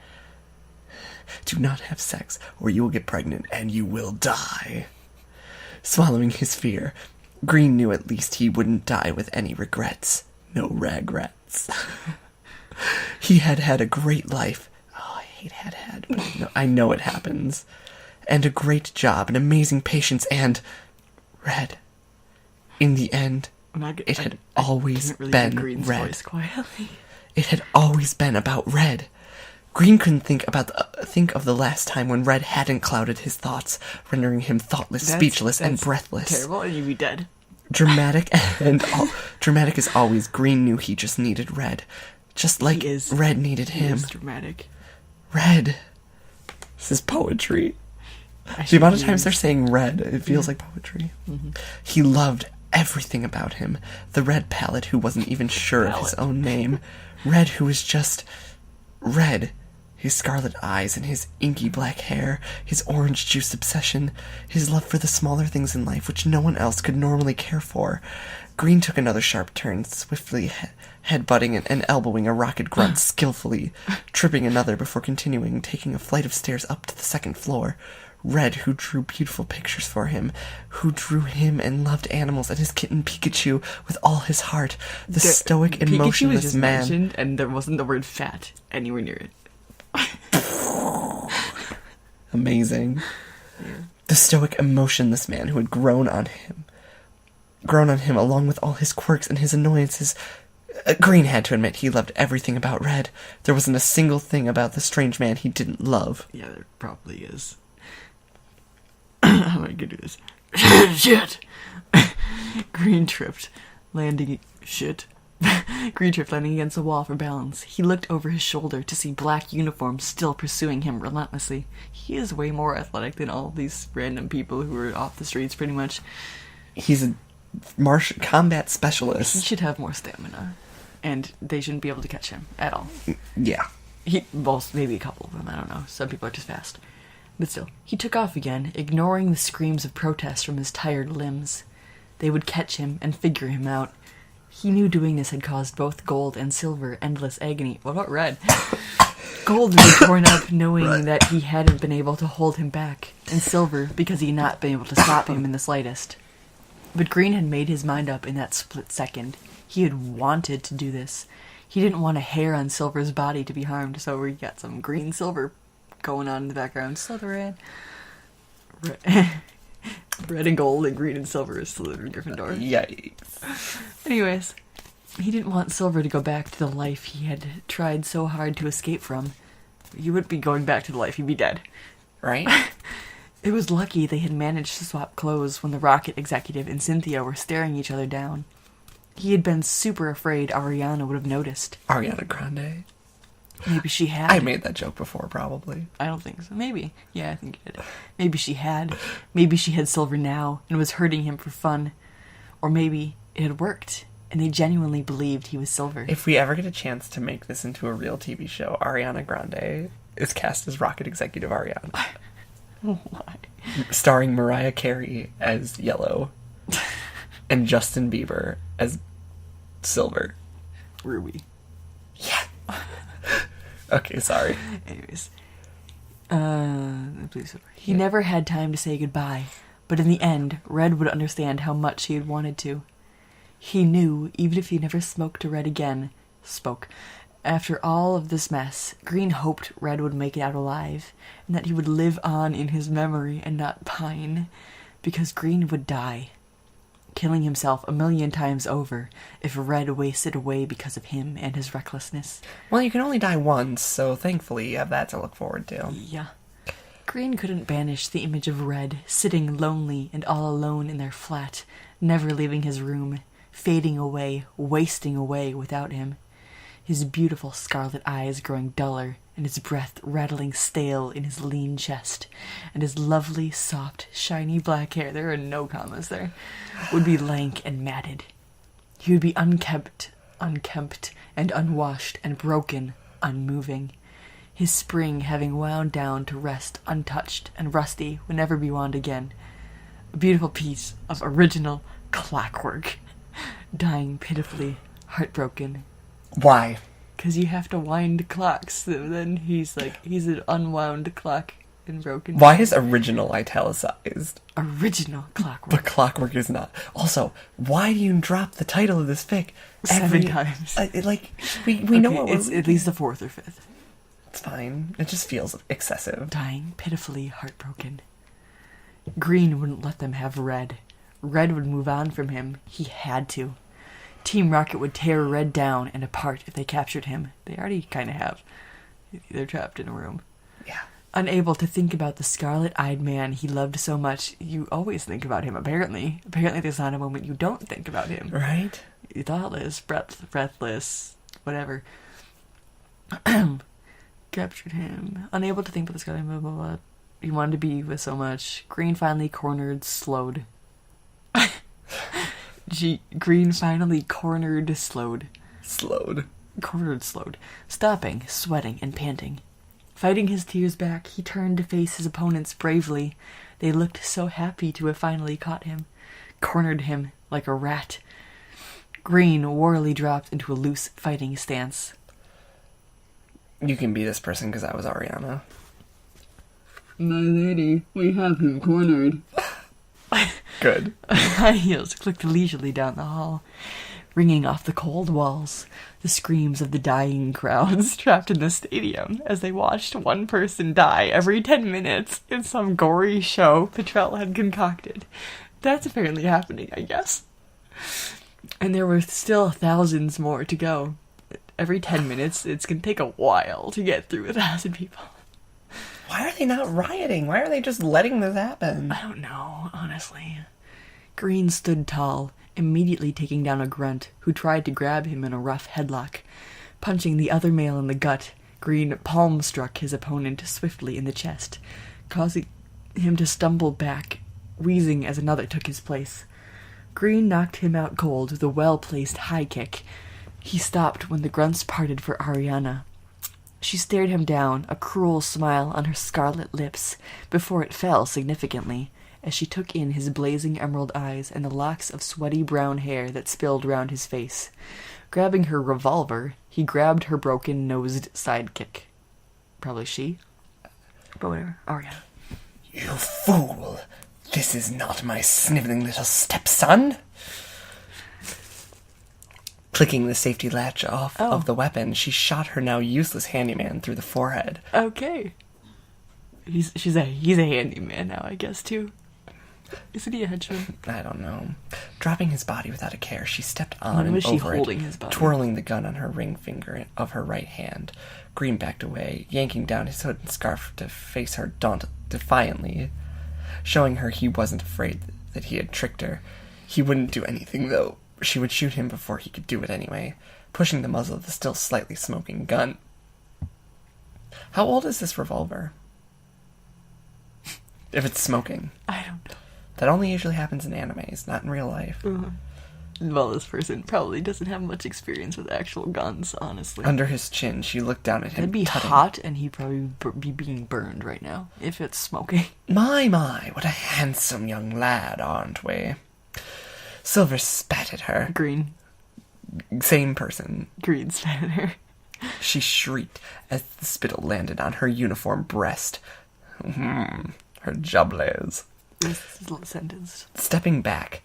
Do not have sex, or you will get pregnant and you will die. Swallowing his fear, Green knew at least he wouldn't die with any regrets. No regrets. He had had a great life. Oh, I hate had, but I know it happens. And a great job, an amazing patience, and... Red. In the end, it had always been Red. It had always been about Red. Green couldn't think of the last time when Red hadn't clouded his thoughts, rendering him thoughtless, speechless, and breathless. Terrible, and you'd be dead. Dramatic as always, Green knew he just needed Red. Just like Red needed him. He is dramatic. Red. This is poetry. The amount of times they're saying Red, it feels like poetry. Mm-hmm. He loved everything about him. The Red Palette, who wasn't even sure of his own name. Red, who was just... Red. His scarlet eyes and his inky black hair, his orange juice obsession, his love for the smaller things in life which no one else could normally care for. Green took another sharp turn, swiftly headbutting and elbowing a rocket grunt skillfully, tripping another before continuing, taking a flight of stairs up to the second floor. Red, who drew beautiful pictures for him, who drew him and loved animals and his kitten Pikachu with all his heart, the stoic and motionless was just man. Mentioned, and there wasn't the word fat anywhere near it. Amazing. Yeah. The stoic, emotionless man who had grown on him along with all his quirks and his annoyances. Green had to admit he loved everything about Red. There wasn't a single thing about the strange man he didn't love. Yeah, there probably is. How am I gonna do this? Shit! Green tripped, landing against the wall for balance. He looked over his shoulder to see black uniforms still pursuing him relentlessly. He is way more athletic than all these random people who are off the streets, pretty much. He's a combat specialist. He should have more stamina, and they shouldn't be able to catch him at all. Yeah. Well, maybe a couple of them, I don't know. Some people are just fast. But still, he took off again, ignoring the screams of protest from his tired limbs. They would catch him and figure him out. He knew doing this had caused both Gold and Silver endless agony. What about Red? Gold was torn up knowing that he hadn't been able to hold him back, and Silver because he had not been able to stop him in the slightest. But Green had made his mind up in that split second. He had wanted to do this. He didn't want a hair on Silver's body to be harmed, so we got some green-silver going on in the background. Slytherin. Red and gold and green and silver is Slytherin Gryffindor. Yikes. Anyways, he didn't want Silver to go back to the life he had tried so hard to escape from. He wouldn't be going back to the life, he'd be dead. Right? It was lucky they had managed to swap clothes when the Rocket executive and Cynthia were staring each other down. He had been super afraid Ariana would have noticed. Ariana Grande. Maybe she had. I made that joke before, probably. I don't think so. Maybe. Yeah, I think you did. Maybe she had. Maybe she had Silver now and was hurting him for fun. Or maybe it had worked and they genuinely believed he was Silver. If we ever get a chance to make this into a real TV show, Ariana Grande is cast as Rocket Executive Ariana. Why? Starring Mariah Carey as Yellow and Justin Bieber as Silver. Ruby. Yeah. Okay, sorry. Anyways. Please. He never had time to say goodbye, but in the end, Red would understand how much he had wanted to. He knew, even if he never spoke to Red again, after all of this mess, Green hoped Red would make it out alive, and that he would live on in his memory and not pine, because Green would die, killing himself 1,000,000 times over if Red wasted away because of him and his recklessness. Well, you can only die once, so thankfully you have that to look forward to. Yeah. Green couldn't banish the image of Red, sitting lonely and all alone in their flat, never leaving his room, fading away, wasting away without him. His beautiful scarlet eyes growing duller, and his breath rattling stale in his lean chest, and his lovely, soft, shiny black hair, there are no commas there, would be lank and matted. He would be unkempt, and unwashed, and broken, unmoving. His spring having wound down to rest untouched and rusty would never be wound again. A beautiful piece of original clockwork, dying pitifully, heartbroken. Why? Because you have to wind clocks, so then he's an unwound clock and broken. Why is original italicized? Original Clockwork. But Clockwork is not. Also, why do you drop the title of this fic 7 times? We know what it's at least the 4th or 5th. It's fine. It just feels excessive. Dying, pitifully heartbroken. Green wouldn't let them have Red. Red would move on from him. He had to. Team Rocket would tear Red down and apart if they captured him. They already kind of have. They're trapped in a room. Yeah. Unable to think about the scarlet-eyed man he loved so much, you always think about him, apparently. Apparently there's not a moment you don't think about him. Right? Thoughtless, breathless, whatever. Captured him. Unable to think about the scarlet, blah, blah, blah. He wanted to be with so much. Green finally slowed. Green finally slowed. Stopping, sweating, and panting. Fighting his tears back, he turned to face his opponents bravely. They looked so happy to have finally caught him. Cornered him like a rat. Green warily dropped into a loose fighting stance. You can be this person because I was Ariana. My lady, we have him cornered. Good. High heels clicked leisurely down the hall, ringing off the cold walls, the screams of the dying crowds trapped in the stadium as they watched one person die every 10 minutes in some gory show Petrel had concocted. That's apparently happening, I guess. And there were still thousands more to go. Every 10 minutes, it's going to take a while to get through 1,000 people. Why are they not rioting? Why are they just letting this happen? I don't know, honestly. Green stood tall, immediately taking down a grunt who tried to grab him in a rough headlock. Punching the other male in the gut, Green palm-struck his opponent swiftly in the chest, causing him to stumble back, wheezing as another took his place. Green knocked him out cold with a well-placed high kick. He stopped when the grunts parted for Ariana. She stared him down, a cruel smile on her scarlet lips, before it fell significantly, as she took in his blazing emerald eyes and the locks of sweaty brown hair that spilled round his face. Grabbing her revolver, he grabbed her broken-nosed sidekick. Probably she. But whatever. Ariana. You fool! This is not my sniveling little stepson! Clicking the safety latch off of the weapon, she shot her now useless handyman through the forehead. Okay. he's a handyman now, I guess, too. Isn't he a henchman? I don't know. Dropping his body without a care, she stepped on When and was she over holding it, his body? twirling the gun on her ring finger of her right hand. Green backed away, yanking down his hood and scarf to face her defiantly, showing her he wasn't afraid that he had tricked her. He wouldn't do anything, though. She would shoot him before he could do it anyway, pushing the muzzle of the still slightly smoking gun. How old is this revolver? If it's smoking. I don't know. That only usually happens in animes, not in real life. Well, this person probably doesn't have much experience with actual guns, honestly. Under his chin, she looked down at him. It'd be tutting. hot, and he'd probably be being burned right now, if it's smoking. My, what a handsome young lad, aren't we? Silver spat at her. Green. Same person. Green spat at her. She shrieked as the spittle landed on her uniform breast. Her jublers. This is a sentence. Stepping back.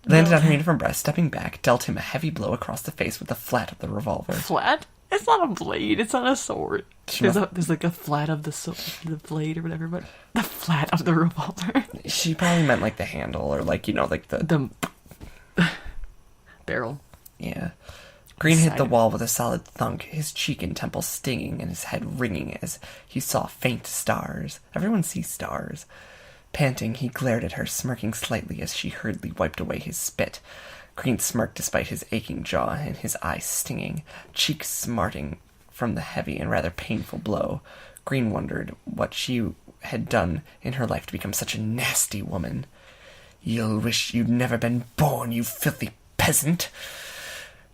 Landed on her uniform breast, stepping back, dealt him a heavy blow across the face with the flat of the revolver. Flat? It's not a blade, it's not a sword. She There's like a flat of the blade or whatever, but the flat of the revolver. She probably meant like the handle or like, like The barrel. Yeah. Green hit the wall with a solid thunk, his cheek and temple stinging and his head ringing as he saw faint stars. Everyone sees stars. Panting, he glared at her, smirking slightly as she hurriedly wiped away his spit. Green smirked despite his aching jaw and his eyes stinging, cheeks smarting from the heavy and rather painful blow. Green wondered what she had done in her life to become such a nasty woman. "You'll wish you'd never been born, you filthy peasant."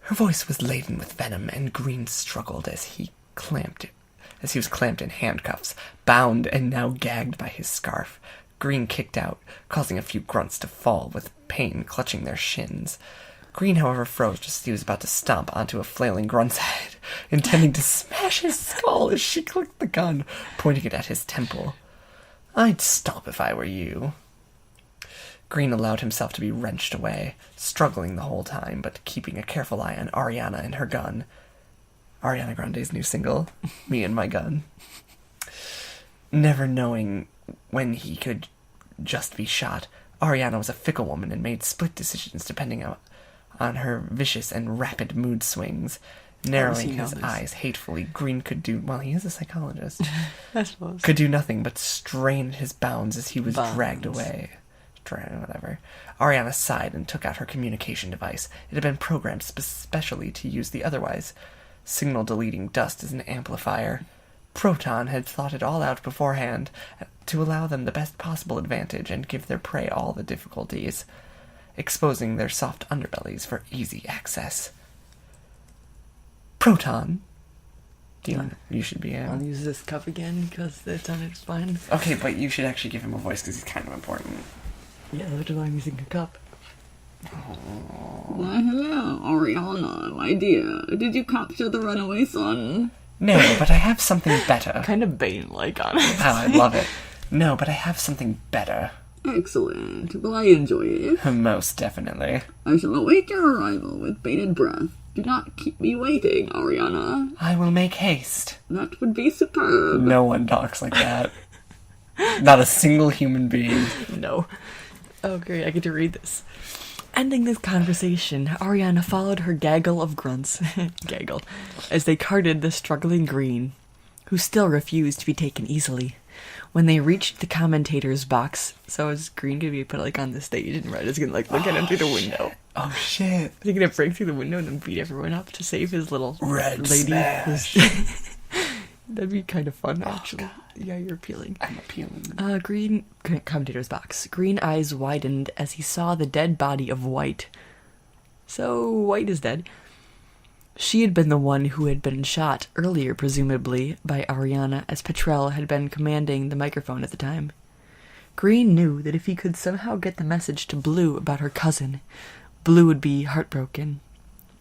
Her voice was laden with venom, and Green struggled as he was clamped in handcuffs, bound and now gagged by his scarf. Green kicked out, causing a few grunts to fall, with pain clutching their shins. Green, however, froze just as he was about to stomp onto a flailing grunt's head, intending to smash his skull as she clicked the gun, pointing it at his temple. "I'd stop if I were you." Green allowed himself to be wrenched away, struggling the whole time, but keeping a careful eye on Ariana and her gun. Ariana Grande's new single, Me and My Gun. Never knowing when he could just be shot, Ariana was a fickle woman and made split decisions depending on her vicious and rapid mood swings. Narrowing his eyes hatefully, Green could do... Well, he is a psychologist. I suppose. Could do nothing but strain at his bounds as he was dragged away. Whatever. Ariana sighed and took out her communication device. It had been programmed specially to use the otherwise signal-deleting dust as an amplifier. Proton had thought it all out beforehand to allow them the best possible advantage and give their prey all the difficulties, exposing their soft underbellies for easy access. Proton. You should be in. I'll use this cup again because it's on its spine. Okay, but you should actually give him a voice because he's kind of important. Yeah, that's why I'm using a cup. Why, hello, Ariana, my dear. Did you capture the runaway son? No, but I have something better. Kind of Bane-like, honestly. Oh, I love it. No, but I have something better. Excellent. Will I enjoy it? Most definitely. I shall await your arrival with bated breath. Do not keep me waiting, Ariana. I will make haste. That would be superb. No one talks like that. Not a single human being. No. Oh, great, I get to read this. Ending this conversation, Ariana followed her gaggle of grunts, as they carted the struggling Green, who still refused to be taken easily. When they reached the commentator's box, so is Green gonna be put on the stage and Red is gonna look at him through the window. Oh shit! They're gonna break through the window and then beat everyone up to save his little Red lady. smash. That'd be kind of fun, actually. God. Yeah, you're appealing. I'm appealing. Green commentator's box. Green eyes widened as he saw the dead body of White. So White is dead. She had been the one who had been shot earlier, presumably, by Ariana, as Petrel had been commanding the microphone at the time. Green knew that if he could somehow get the message to Blue about her cousin, Blue would be heartbroken.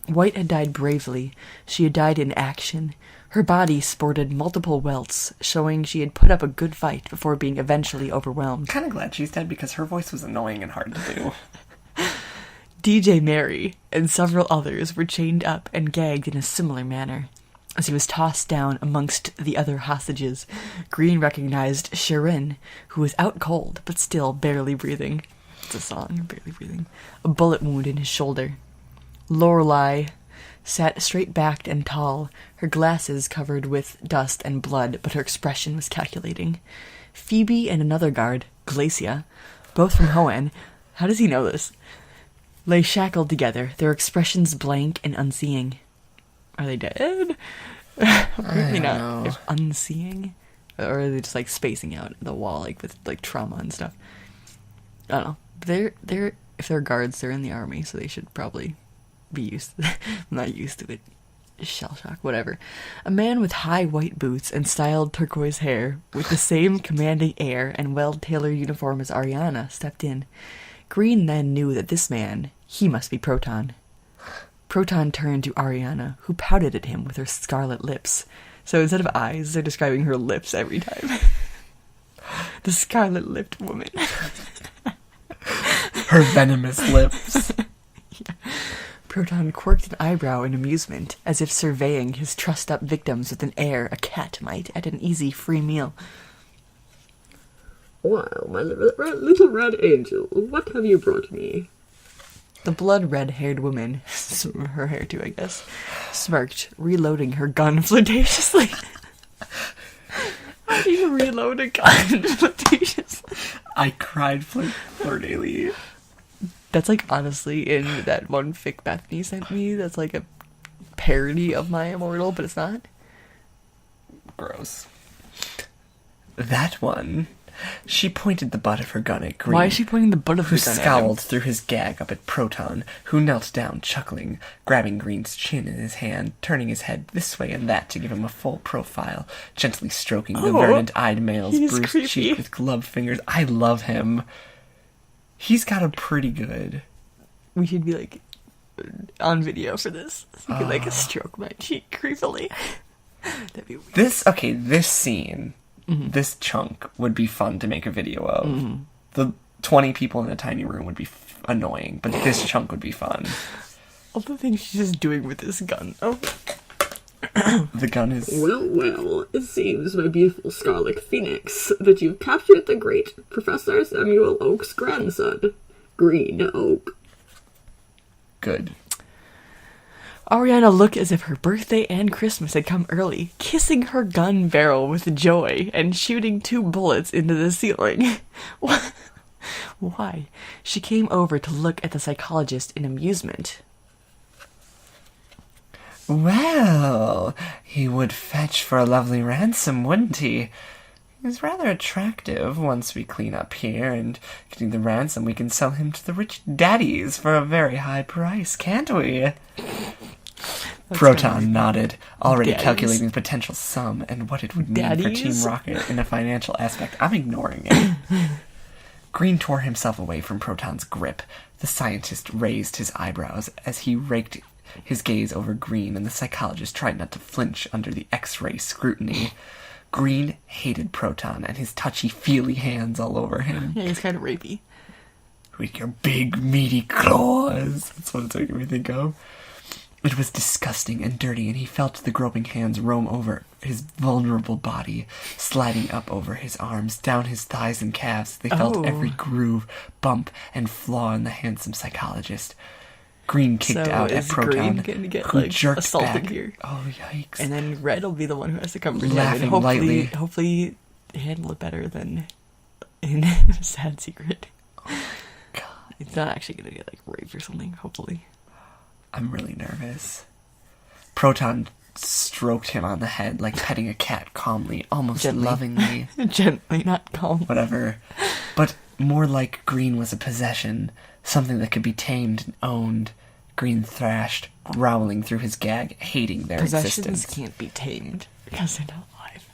White had died bravely. She had died in action. Her body sported multiple welts, showing she had put up a good fight before being eventually overwhelmed. Kind of glad she's dead because her voice was annoying and hard to do. DJ Mary and several others were chained up and gagged in a similar manner. As he was tossed down amongst the other hostages, Green recognized Shirin, who was out cold, but still barely breathing. It's a song, barely breathing. A bullet wound in his shoulder. Lorelei sat straight-backed and tall, her glasses covered with dust and blood, but her expression was calculating. Phoebe and another guard, Glacia, both from Hoenn, how does he know this, lay shackled together, their expressions blank and unseeing. Are they dead? Apparently not. know. If unseeing? Or are they just, like, spacing out the wall, like, with, like, trauma and stuff? I don't know. If they're guards, they're in the army, so they should probably be used to I'm not used to it. Shell shock, whatever. A man with high white boots and styled turquoise hair, with the same commanding air and well-tailored uniform as Ariana, stepped in. Green then knew that this man, he must be Proton. Proton turned to Ariana, who pouted at him with her scarlet lips. So instead of eyes, they're describing her lips every time. The scarlet-lipped woman. Her venomous lips. Yeah. Proton quirked an eyebrow in amusement, as if surveying his trussed-up victims with an air a cat might at an easy free meal. Well, my little red angel, what have you brought me? The blood-red-haired woman, her hair too, I guess, smirked, reloading her gun flirtatiously. How do you reload a gun flirtatiously? I cried flirtily. That's, like, honestly, in that one fic Bethany sent me, that's, like, a parody of My Immortal, but it's not. Gross. That one. She pointed the butt of her gun at Green. Why is she pointing the butt of who her gun at him? scowled through his gag up at Proton, who knelt down, chuckling, grabbing Green's chin in his hand, turning his head this way and that to give him a full profile, gently stroking the verdant-eyed male's he's bruised creepy. cheek with gloved fingers. I love him. He's got a pretty good... We should be, like, on video for this. So you could, like, stroke my cheek creepily. That'd be weird. This scene, this chunk would be fun to make a video of. The 20 people in a tiny room would be annoying, but this chunk would be fun. All the things she's just doing with this gun. Oh. The gun is... Well, it seems, my beautiful Scarlet Phoenix, that you've captured the great Professor Samuel Oak's grandson, Green Oak. good. Ariana looked as if her birthday and Christmas had come early, kissing her gun barrel with joy and shooting 2 bullets into the ceiling. Why? She came over to look at the psychologist in amusement. Well, he would fetch for a lovely ransom, wouldn't he? He's rather attractive. Once we clean up here and getting the ransom, we can sell him to the rich daddies for a very high price, can't we? Proton nodded, already calculating the potential sum and what it would mean for Team Rocket in a financial aspect. I'm ignoring it. Green tore himself away from Proton's grip. The scientist raised his eyebrows as he raked his gaze over Green, and the psychologist tried not to flinch under the X-ray scrutiny. Green hated Proton and his touchy-feely hands all over him. Yeah, he's kind of rapey. With your big, meaty claws. That's what it's making me think of. It was disgusting and dirty, and he felt the groping hands roam over his vulnerable body, sliding up over his arms, down his thighs and calves. They felt every groove, bump, and flaw in the handsome psychologist. Green kicked out at Proton, who jerked assaulted back. here? Oh, yikes. And then Red will be the one who has to come pretend, Laughing and lightly. hopefully handle it better than in Sad Secret. Oh, God. It's not actually going to get, like, raped or something, hopefully. I'm really nervous. Proton stroked him on the head like petting a cat calmly, almost Gently. lovingly. Gently, not calm. Whatever. But more like Green was a possession, something that could be tamed and owned. Green thrashed, growling through his gag, hating their Possessions existence. can't be tamed because they're not alive.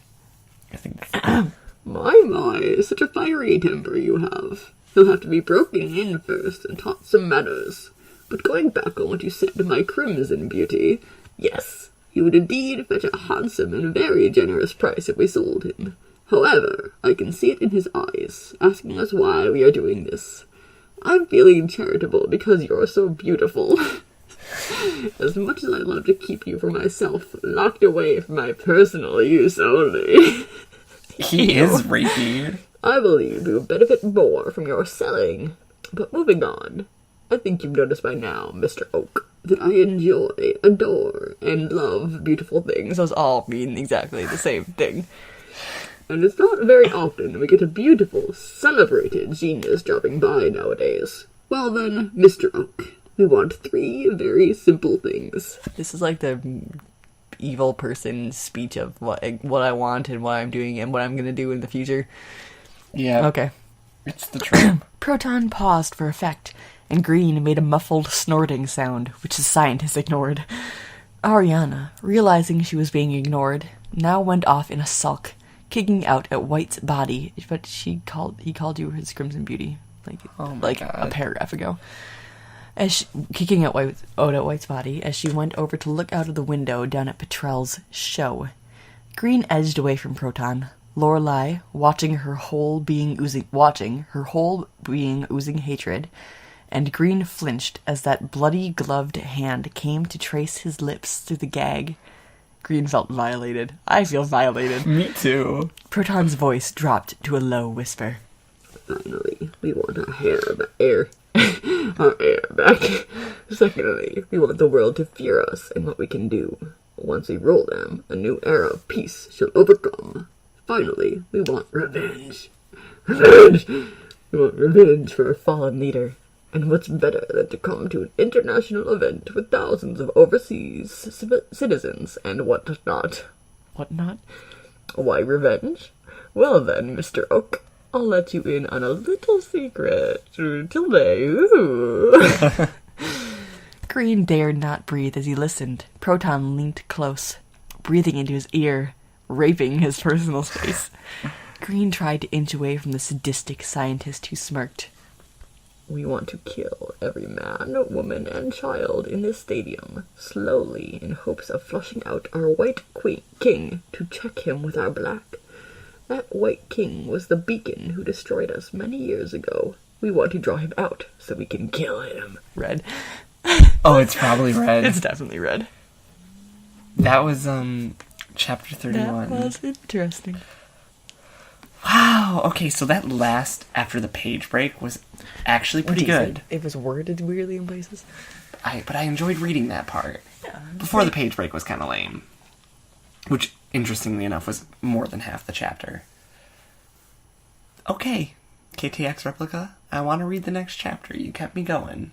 I think that's... My, such a fiery temper you have. He'll have to be broken in first and taught some manners. But going back on what you said to my crimson beauty, yes, he would indeed fetch a handsome and very generous price if we sold him. However, I can see it in his eyes, asking us why we are doing this. I'm feeling charitable because you're so beautiful. As much as I love to keep you for myself, locked away for my personal use only. He is rapey. I believe you would benefit more from your selling. But moving on, I think you've noticed by now, Mr. Oak, that I enjoy, adore, and love beautiful things. Those all mean exactly the same thing. And it's not very often we get a beautiful, celebrated genius dropping by nowadays. Well then, Mr. Oak, we want 3 very simple things. This is like the evil person speech of what I want and what I'm doing and what I'm gonna do in the future. Yeah. Okay. It's the truth. Proton paused for effect, and Green made a muffled snorting sound, which the scientist ignored. Ariana, realizing she was being ignored, now went off in a sulk, kicking out at White's body, but he called you his Crimson Beauty, like God. a paragraph ago. Kicking out at White's body as she went over to look out of the window down at Petrel's show. Green edged away from Proton. Lorelei, watching her whole being oozing hatred, and Green flinched as that bloody gloved hand came to trace his lips through the gag. Green felt violated. I feel violated. Me too. Proton's voice dropped to a low whisper. Finally, we want our air back. Secondly, we want the world to fear us and what we can do. Once we rule them, a new era of peace shall overcome. Finally, we want revenge. Revenge! We want revenge for our fallen leader. And what's better than to come to an international event with thousands of overseas citizens and whatnot? Whatnot? Why revenge? Well then, Mr. Oak, I'll let you in on a little secret. Till May. Ooh. Green dared not breathe as he listened. Proton leaned close, breathing into his ear, raping his personal space. Green tried to inch away from the sadistic scientist who smirked. We want to kill every man, woman, and child in this stadium, slowly, in hopes of flushing out our white king to check him with our black. That white king was the beacon who destroyed us many years ago. We want to draw him out so we can kill him. Red. Oh, it's probably red. It's definitely red. That was, chapter 31. That was interesting. Wow. Okay, so that last after the page break was actually pretty good. It was worded weirdly in places. But I enjoyed reading that part. Yeah. Before the page break was kind of lame. Which, interestingly enough, was more than half the chapter. Okay, KTX Replica, I want to read the next chapter. You kept me going.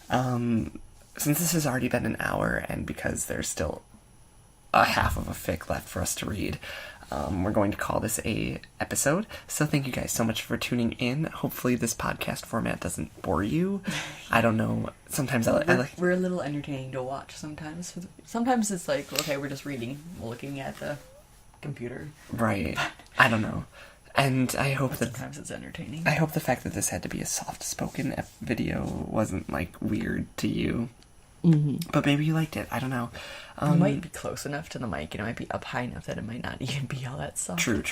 Since this has already been an hour, and because there's still a half of a fic left for us to read, we're going to call this a episode. So thank you guys so much for tuning in. Hopefully this podcast format doesn't bore you. I don't know. Sometimes I like... We're a little entertaining to watch sometimes. Sometimes it's like, okay, we're just reading, looking at the computer. Right. I don't know. And I hope that... Sometimes it's entertaining. I hope the fact that this had to be a soft-spoken video wasn't, like, weird to you. Mm-hmm. But maybe you liked it. I don't know. It might be close enough to the mic, and it might be up high enough that it might not even be all that soft. True.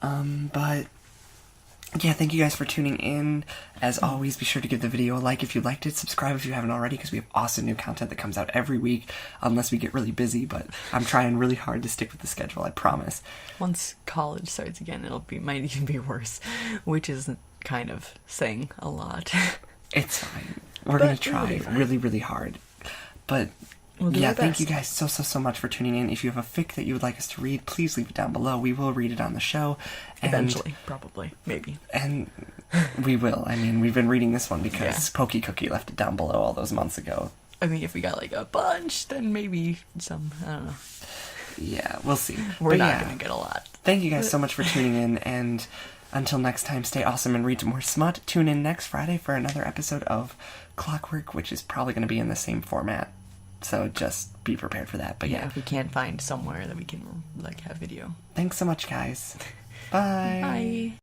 But, yeah, thank you guys for tuning in. As always, be sure to give the video a like if you liked it. Subscribe if you haven't already, because we have awesome new content that comes out every week, unless we get really busy. But I'm trying really hard to stick with the schedule, I promise. Once college starts again, might even be worse, which is kind of saying a lot. It's fine. We're going to try really, really hard. But... yeah, thank you guys so much for tuning in. If you have a fic that you would like us to read, please leave it down below. We will read it on the show. Eventually, probably, maybe. And we will. I mean, we've been reading this one because Pokey Cookie left it down below all those months ago. I mean, if we got like a bunch, then maybe some, I don't know. Yeah, we'll see. We're not going to get a lot. Thank you guys so much for tuning in, and until next time, stay awesome and read more smut. Tune in next Friday for another episode of Clockwork, which is probably going to be in the same format. So just be prepared for that. But yeah, if we can't find somewhere that we can like have video. Thanks so much, guys. Bye. Bye.